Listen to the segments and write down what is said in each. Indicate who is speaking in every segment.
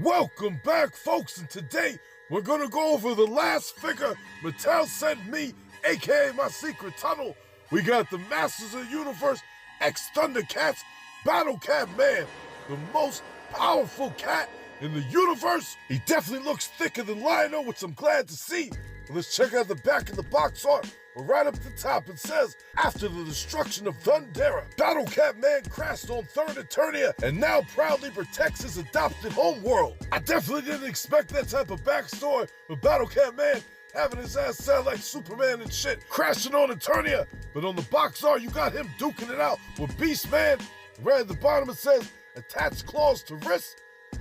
Speaker 1: Welcome back, folks, and today we're gonna go over the last figure Mattel sent me, aka my secret tunnel. We got the Masters of the Universe X Thundercats Battle Cat Man, the most powerful cat in the universe. He definitely looks thicker than Lionel, which I'm glad to see. But let's check out the back of the box art. Right up the top, it says, after the destruction of Thundera, Battle Cat Man crashed on Third Eternia and now proudly protects his adopted homeworld. I definitely didn't expect that type of backstory for Battle Cat Man having his ass sound like Superman and shit, crashing on Eternia. But on the box art, you got him duking it out with Beast Man. Right at the bottom, it says, attach claws to wrists.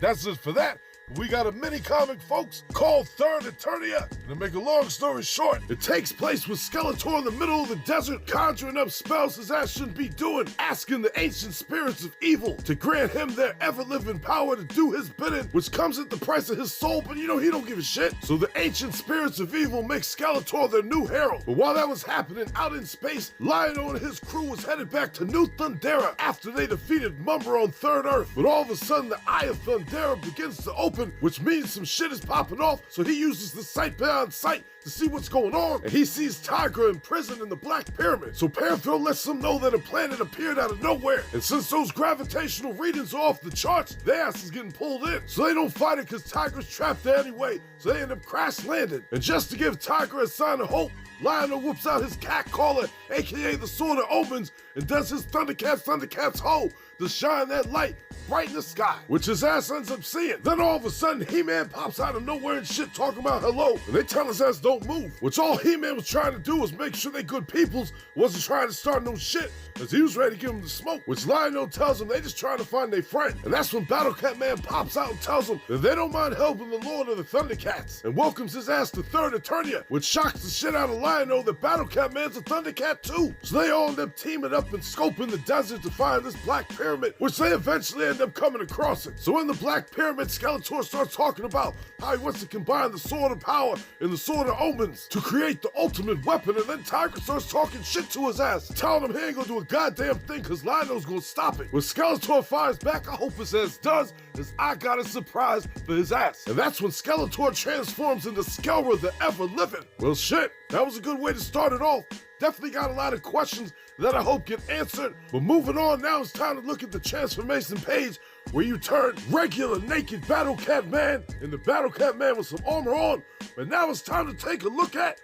Speaker 1: That's it for that. We got a mini-comic, folks, called Third Eternia. And to make a long story short, it takes place with Skeletor in the middle of the desert, conjuring up spells his ass shouldn't be doing, asking the ancient spirits of evil to grant him their ever-living power to do his bidding, which comes at the price of his soul, but you know he don't give a shit. So the ancient spirits of evil make Skeletor their new hero. But while that was happening out in space, Lionel and his crew was headed back to New Thundera after they defeated Mumm-Ra on Third Earth. But all of a sudden, the Eye of Thundera begins to open, which means some shit is popping off, so he uses the sight beyond sight to see what's going on, and he sees Tigra in prison in the Black Pyramid. So Parafill lets him know that a planet appeared out of nowhere, and since those gravitational readings are off the charts, their ass is getting pulled in. So they don't fight it because Tigra's trapped there anyway, so they end up crash landing. And just to give Tigra a sign of hope, Lionel whips out his cat caller, aka the Sword of Omens, and does his Thundercats ho to shine that light right in the sky, which his ass ends up seeing. Then all of a sudden, He-Man pops out of nowhere and shit talking about hello, and they tell his ass don't move, which all He-Man was trying to do was make sure they good peoples, wasn't trying to start no shit, as he was ready to give them the smoke, which Lionel tells him they just trying to find their friend. And that's when Battle Cat Man pops out and tells him that they don't mind helping the Lord of the Thundercats, and welcomes his ass to Third Eternia, which shocks the shit out of Lionel that Battle Cat Man's a Thundercat too. So they all end up teaming up and scoping the desert to find this Black Pyramid, which they eventually end up coming across it. So in the Black Pyramid, Skeletor starts talking about how he wants to combine the Sword of Power and the Sword of Omens to create the ultimate weapon, and then Tigra starts talking shit to his ass, telling him he ain't gonna do a goddamn thing because Lionel's gonna stop it. When Skeletor fires back, I hope his ass does, as I got a surprise for his ass. And that's when Skeletor transforms into Skelra the Ever-Living. Well shit, that was a good way to start it off. Definitely got a lot of questions that I hope get answered. But moving on, now it's time to look at the transformation page where you turn regular naked Battle Cat Man into Battle Cat Man with some armor on. But now it's time to take a look at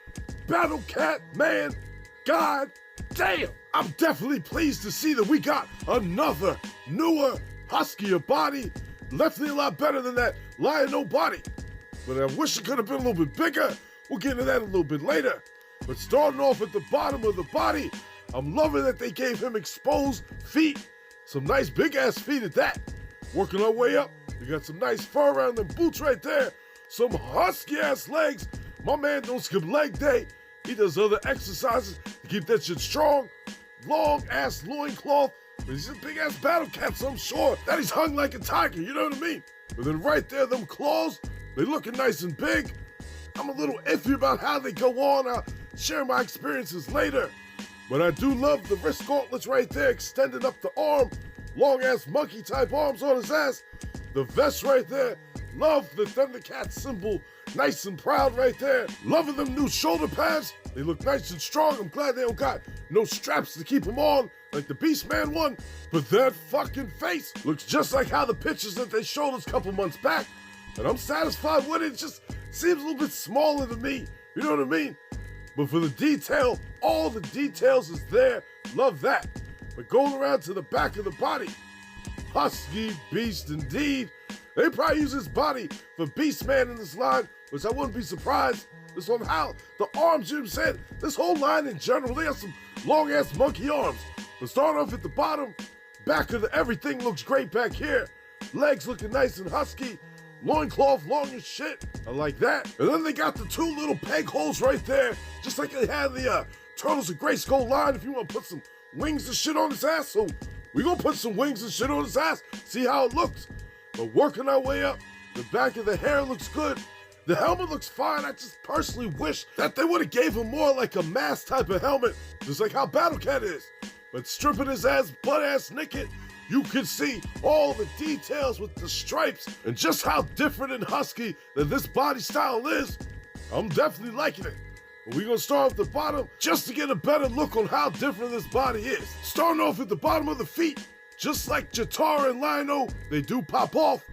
Speaker 1: Battle Cat Man. God damn! I'm definitely pleased to see that we got another newer, huskier body. Definitely a lot better than that Lionel body. But I wish it could have been a little bit bigger. We'll get into that a little bit later. But starting off at the bottom of the body, I'm loving that they gave him exposed feet. Some nice big ass feet at that. Working our way up, we got some nice fur around them boots right there. Some husky ass legs. My man don't skip leg day. He does other exercises to keep that shit strong. Long ass loincloth. He's a big ass battle cat, so I'm sure that he's hung like a tiger, you know what I mean? But then right there, them claws, they looking nice and big. I'm a little iffy about how they go on. I'll share my experiences later. But I do love the wrist gauntlets right there, extending up the arm. Long ass monkey type arms on his ass. The vest right there. Love the Thundercat symbol. Nice and proud right there. Loving them new shoulder pads. They look nice and strong. I'm glad they don't got no straps to keep them on like the Beast Man one. But that fucking face looks just like how the pictures that they showed us a couple months back. And I'm satisfied with it. It just seems a little bit smaller to me. You know what I mean? But for the detail, all the details is there. Love that. But going around to the back of the body, husky beast indeed. They probably use this body for Beast Man in this line, which I wouldn't be surprised. This one, how the arms, Jim said, this whole line in general, they have some long-ass monkey arms. But start off at the bottom, back of the everything looks great back here. Legs looking nice and husky. Loincloth long as shit. I like that. And then they got the two little peg holes right there, just like they had the Turtles of Grayskull line if you want to put some wings and shit on his ass. So we gonna put some wings and shit on his ass, see how it looks. But working our way up, the back of the hair looks good. The helmet looks fine. I just personally wish that they would have gave him more like a mask type of helmet, just like how Battle Cat is. But stripping his ass butt ass naked, you can see all the details with the stripes and just how different and Husky that this body style is. I'm definitely liking it. But we're gonna start at the bottom just to get a better look on how different this body is. Starting off at the bottom of the feet, just like Chitara and Lionel, they do pop off.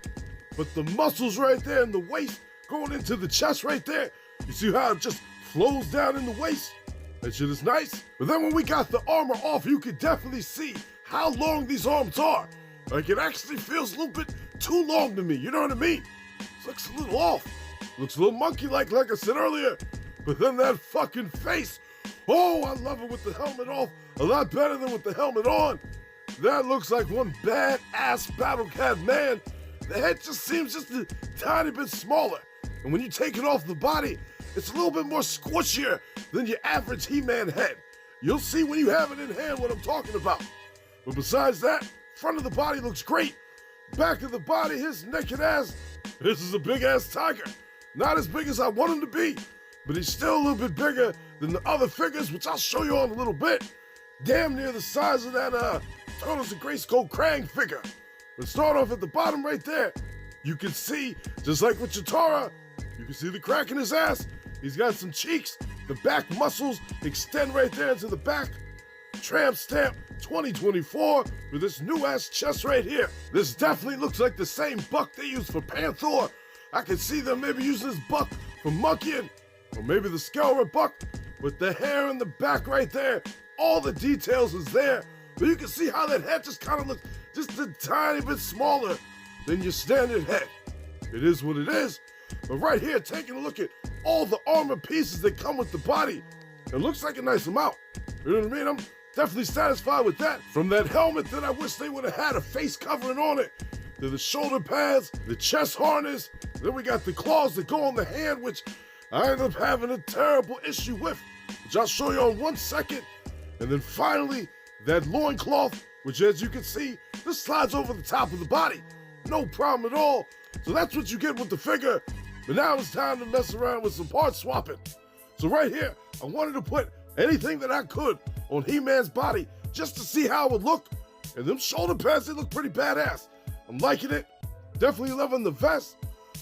Speaker 1: But the muscles right there in the waist, going into the chest right there, you see how it just flows down in the waist? That shit is nice. But then when we got the armor off, you can definitely see how long these arms are. Like, it actually feels a little bit too long to me, you know what I mean? It looks a little off. Looks a little monkey-like, like I said earlier. But then that fucking face, oh, I love it with the helmet off. A lot better than with the helmet on. That looks like one badass Battle Cat man. The head just seems just a tiny bit smaller. And when you take it off the body, it's a little bit more squishier than your average He-Man head. You'll see when you have it in hand what I'm talking about. But besides that, front of the body looks great. Back of the body, his naked ass, this is a big ass tiger. Not as big as I want him to be, but he's still a little bit bigger than the other figures, which I'll show you on a little bit. Damn near the size of that Turtles and Grayskull Krang figure. But start off at the bottom right there. You can see, just like with Chitara, you can see the crack in his ass. He's got some cheeks. The back muscles extend right there into the back. Tramp stamp 2024 with this new ass chest right here. This definitely looks like the same buck they use for Panther. I can see them maybe using this buck for monkeying, or maybe the Skelra buck. With the hair in the back right there, all the details is there. But you can see how that head just kind of looks just a tiny bit smaller than your standard head. It is what it is. But right here, taking a look at all the armor pieces that come with the body, it looks like a nice amount. You know what I mean? I'm definitely satisfied with that. From that helmet that I wish they would have had a face covering on it, to the shoulder pads, the chest harness, then we got the claws that go on the hand, which I end up having a terrible issue with, which I'll show you in 1 second. And then finally, that loincloth, which as you can see, this slides over the top of the body. No problem at all. So that's what you get with the figure. But now it's time to mess around with some part swapping. So right here, I wanted to put anything that I could on He-Man's body just to see how it would look. And them shoulder pads, they look pretty badass. I'm liking it. Definitely loving the vest.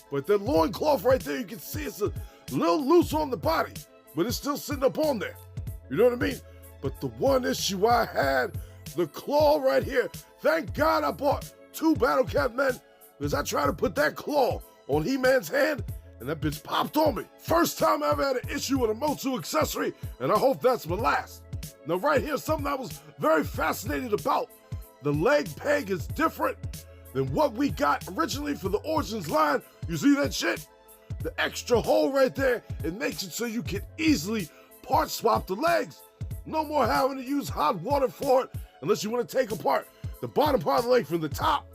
Speaker 1: But that loincloth right there, you can see it's a little loose on the body, but it's still sitting up on there. You know what I mean? But the one issue I had, the claw right here. Thank God I bought 2 Battle Cat men, because I tried to put that claw on He-Man's hand, and that bitch popped on me. First time I ever had an issue with a Motu accessory, and I hope that's my last. Now right here, something I was very fascinated about. The leg peg is different than what we got originally for the Origins line. You see that shit? The extra hole right there, it makes it so you can easily part swap the legs. No more having to use hot water for it unless you want to take apart the bottom part of the leg from the top.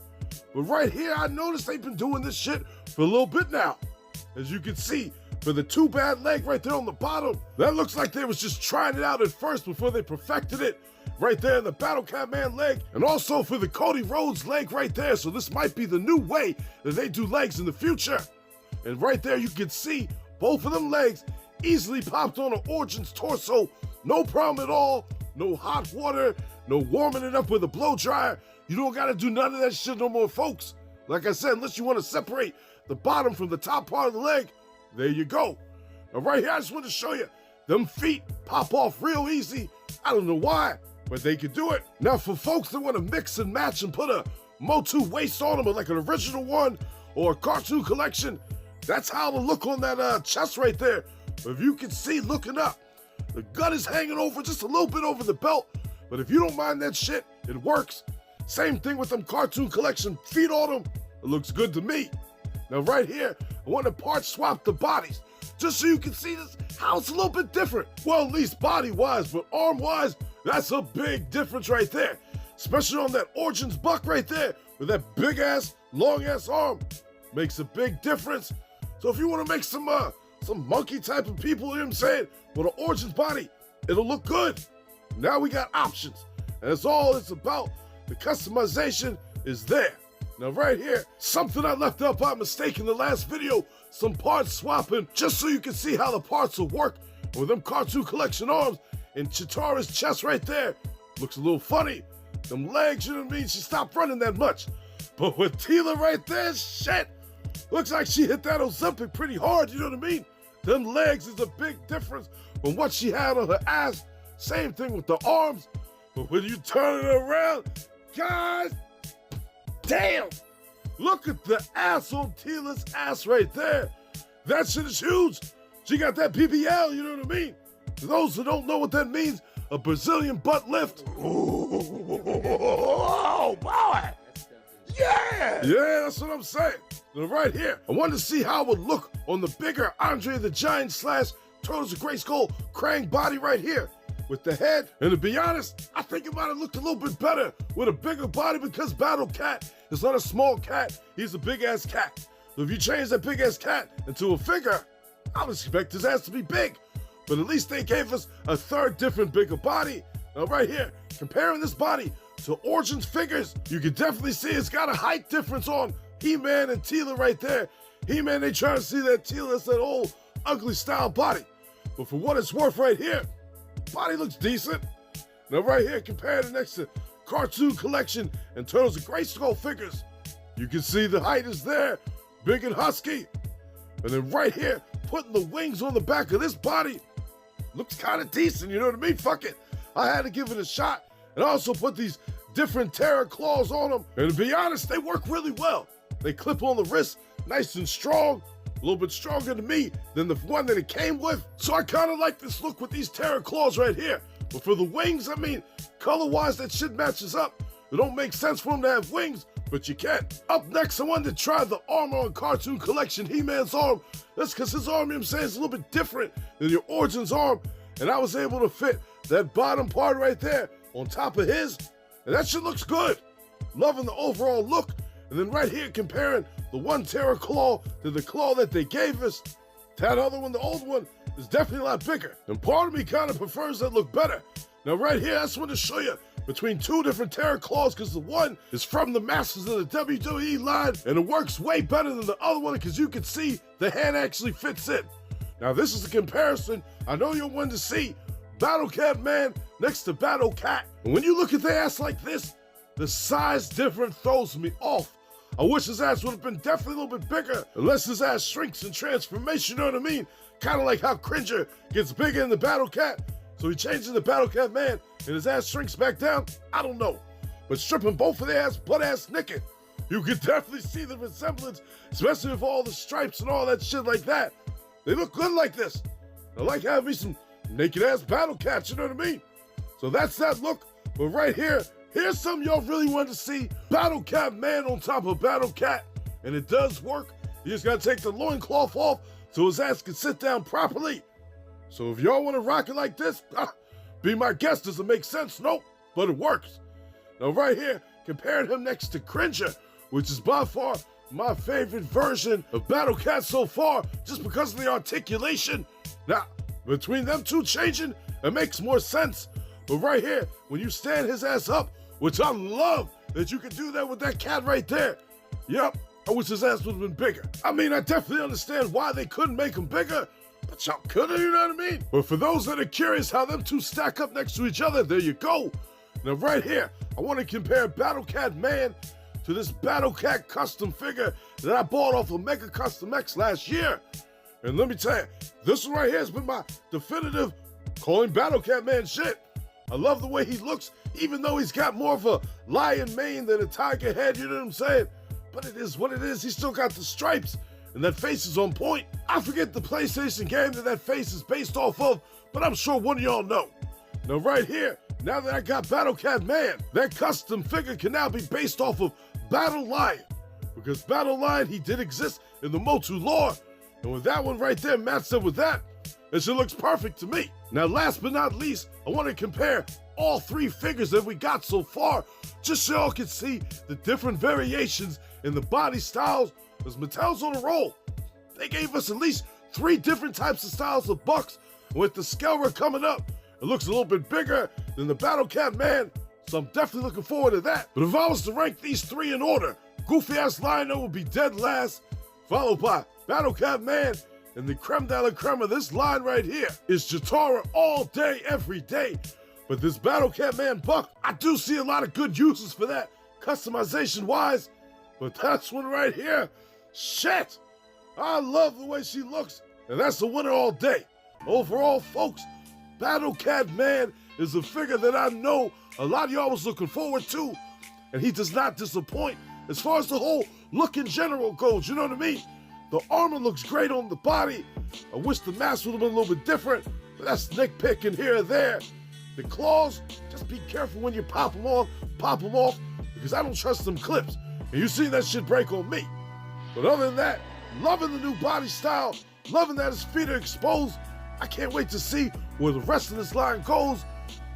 Speaker 1: But right here, I noticed they've been doing this shit for a little bit now. As you can see, for the 2 bad leg right there on the bottom, that looks like they was just trying it out at first before they perfected it. Right there in the Battle Cat Man leg, and also for the Cody Rhodes leg right there. So this might be the new way that they do legs in the future. And right there you can see both of them legs easily popped on an Origins torso. No problem at all. No hot water, no warming it up with a blow dryer. You don't gotta do none of that shit no more, folks. Like I said, unless you want to separate the bottom from the top part of the leg, there you go. Now right here, I just want to show you, them feet pop off real easy. I don't know why, but they can do it. Now for folks that want to mix and match and put a Motu waist on them, like an original one or a cartoon collection, that's how to look on that chest right there. If you can see looking up, the gut is hanging over just a little bit over the belt, but if you don't mind that shit, it works. Same thing with them cartoon collection feet on them. It looks good to me. Now right here, I want to part swap the bodies, just so you can see this, how it's a little bit different. Well, at least body-wise, but arm-wise, that's a big difference right there. Especially on that Origins buck right there, with that big-ass, long-ass arm. Makes a big difference. So if you want to make some monkey type of people, you know what I'm saying, with an Origins body, it'll look good. Now we got options. And that's all it's about. The customization is there. Now right here, something I left out by mistake in the last video, some parts swapping, just so you can see how the parts will work. And with them cartoon collection arms and Chitara's chest right there, looks a little funny. them legs, you know what I mean? She stopped running that much. But with Teela right there, shit, looks like she hit that Ozempic pretty hard, you know what I mean? Them legs is a big difference from what she had on her ass. Same thing with the arms. But when you turn it around, guys, damn! Look at the ass on Teela's ass right there. That shit is huge. She got that BBL, you know what I mean? For those who don't know what that means, a Brazilian butt lift. Oh, boy! Yeah! Yeah, that's what I'm saying. Now right here, I wanted to see how it would look on the bigger Andre the Giant / Turtles of Grayskull Krang body right here. With the head, and to be honest, I think it might have looked a little bit better with a bigger body because Battle Cat is not a small cat, he's a big-ass cat. So if you change that big-ass cat into a figure, I would expect his ass to be big. But at least they gave us a third different bigger body. Now right here, comparing this body to Origins figures, you can definitely see it's got a height difference on He-Man and Teela right there. He-Man, they trying to see that Teela is that old ugly style body. But for what it's worth right here, body looks decent. Now right here, compared to next to Cartoon Collection and Turtles of Grayskull figures, you can see the height is there, big and husky. And then right here, putting the wings on the back of this body, looks kind of decent, you know what I mean? Fuck it. I had to give it a shot. And also put these different terror claws on them. And to be honest, they work really well. They clip on the wrist, nice and strong. A little bit stronger to me than the one that it came with. So I kind of like this look with these terror claws right here. But for the wings, I mean, color-wise, that shit matches up. It don't make sense for them to have wings, but you can. Up next, I wanted to try the armor on Cartoon Collection He-Man's arm. That's because his arm, you know what I'm saying, is a little bit different than your Origins arm. And I was able to fit that bottom part right there on top of his. And that shit looks good. Loving the overall look. And then right here, comparing the one Terror Claw to the claw that they gave us, that other one, the old one, is definitely a lot bigger. And part of me kind of prefers that look better. Now right here, I just want to show you between two different Terror Claws because the one is from the Masters of the WWE line and it works way better than the other one because you can see the hand actually fits in. Now this is a comparison I know you'll want to see. Battle Cat Man next to Battle Cat. And when you look at their ass like this, the size difference throws me off. I wish his ass would have been definitely a little bit bigger, unless his ass shrinks in transformation, you know what I mean? Kind of like how Cringer gets bigger in the Battle Cat, so he changes the Battle Cat Man, and his ass shrinks back down? I don't know. But stripping both of their ass butt-ass naked, you can definitely see the resemblance, especially with all the stripes and all that shit like that. They look good like this. I like having me some naked-ass Battle Cats, you know what I mean? So that's that look, but right here, here's something y'all really want to see. Battle Cat Man on top of Battle Cat. And it does work. You just gotta take the loincloth off so his ass can sit down properly. So if y'all want to rock it like this, be my guest. Does it make sense? Nope, but it works. Now right here, comparing him next to Cringer, which is by far my favorite version of Battle Cat so far, just because of the articulation. Now, between them two changing, it makes more sense. But right here, when you stand his ass up, which I love that you can do that with that cat right there. Yep, I wish his ass would have been bigger. I mean, I definitely understand why they couldn't make him bigger, but y'all couldn't, you know what I mean? But for those that are curious how them two stack up next to each other, there you go. Now right here, I want to compare Battle Cat Man to this Battle Cat custom figure that I bought off of Mega Custom X last year. And let me tell you, this one right here has been my definitive calling Battle Cat Man shit. I love the way he looks, even though he's got more of a lion mane than a tiger head, you know what I'm saying? But it is what it is. He's still got the stripes, and that face is on point. I forget the PlayStation game that face is based off of, but I'm sure one of y'all know. Now right here, now that I got Battle Cat Man, that custom figure can now be based off of Battle Lion, because Battle Lion, he did exist in the Motu lore, and with that one right there matched up with that, it sure looks perfect to me. Now, last but not least, I want to compare all three figures that we got so far, just so y'all can see the different variations in the body styles, because Mattel's on a roll. They gave us at least 3 different types of styles of Bucks, and with the Skelra coming up, it looks a little bit bigger than the Battle Cat Man, so I'm definitely looking forward to that. But if I was to rank these 3 in order, Goofy-ass Lion-O would be dead last, followed by Battle Cat Man, and the creme de la creme of this line right here is Jotaro all day, every day. But this Battle Cat Man Buck, I do see a lot of good uses for that, customization-wise. But that's one right here, shit! I love the way she looks, and that's the winner all day. Overall, folks, Battle Cat Man is a figure that I know a lot of y'all was looking forward to, and he does not disappoint as far as the whole look in general goes, you know what I mean? The armor looks great on the body. I wish the mask would have been a little bit different, but that's nitpicking here or there. The claws, just be careful when you pop them on, pop them off, because I don't trust them clips. And you seen that shit break on me. But other than that, loving the new body style, loving that his feet are exposed. I can't wait to see where the rest of this line goes.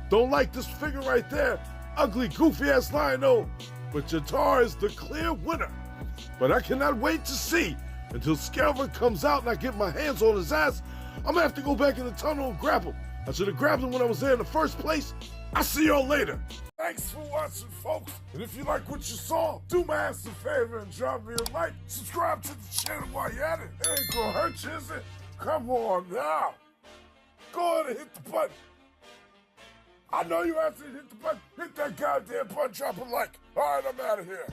Speaker 1: Don't like this figure right there. Ugly, goofy-ass line though. But Jatar is the clear winner. But I cannot wait to see until Skelver comes out and I get my hands on his ass. I'm gonna have to go back in the tunnel and grab him. I should have grabbed him when I was there in the first place. I'll see y'all later. Thanks for watching, folks. And if you like what you saw, do my ass a favor and drop me a like. Subscribe to the channel while you're at it. It ain't gonna hurt you, is it? Come on now. Go ahead and hit the button. I know you have to hit the button. Hit that goddamn button, drop a like. All right, I'm out of here.